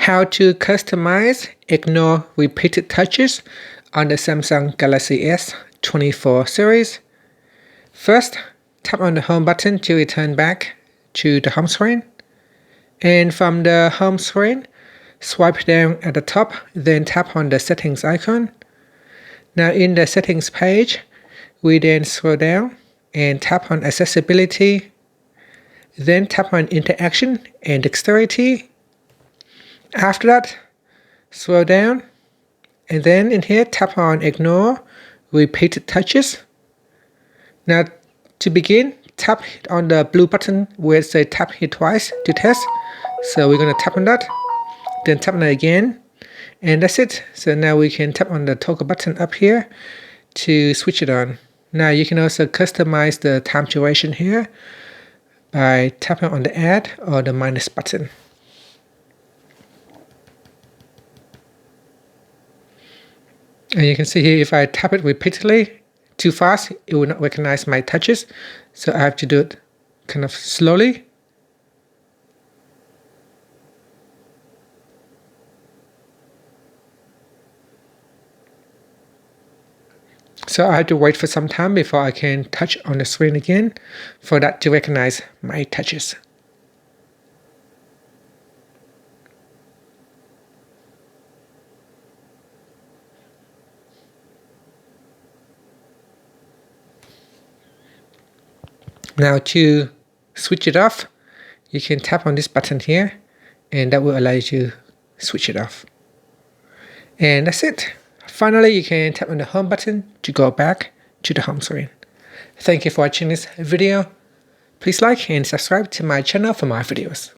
How to customize ignore repeated touches on the Samsung Galaxy S24 series. First, tap on the home button to return back to the home screen. And from the home screen, swipe down at the top, then tap on the settings icon. Now in the settings page, we then scroll down and tap on accessibility, then tap on interaction and dexterity. After that, scroll down, and then in here tap on ignore repeated touches. Now to begin, tap on the blue button where it says tap here twice to test. So we're going to tap on that, then tap on it again, and that's it. So now we can tap on the toggle button up here to switch it on. Now you can also customize the time duration here by tapping on the add or the minus button. And you can see here, if I tap it repeatedly too fast, it will not recognize my touches. So I have to do it kind of slowly. So I have to wait for some time before I can touch on the screen again for that to recognize my touches. Now to switch it off, you can tap on this button here, and that will allow you to switch it off. And that's it. Finally, you can tap on the home button to go back to the home screen. Thank you for watching this video. Please like and subscribe to my channel for more videos.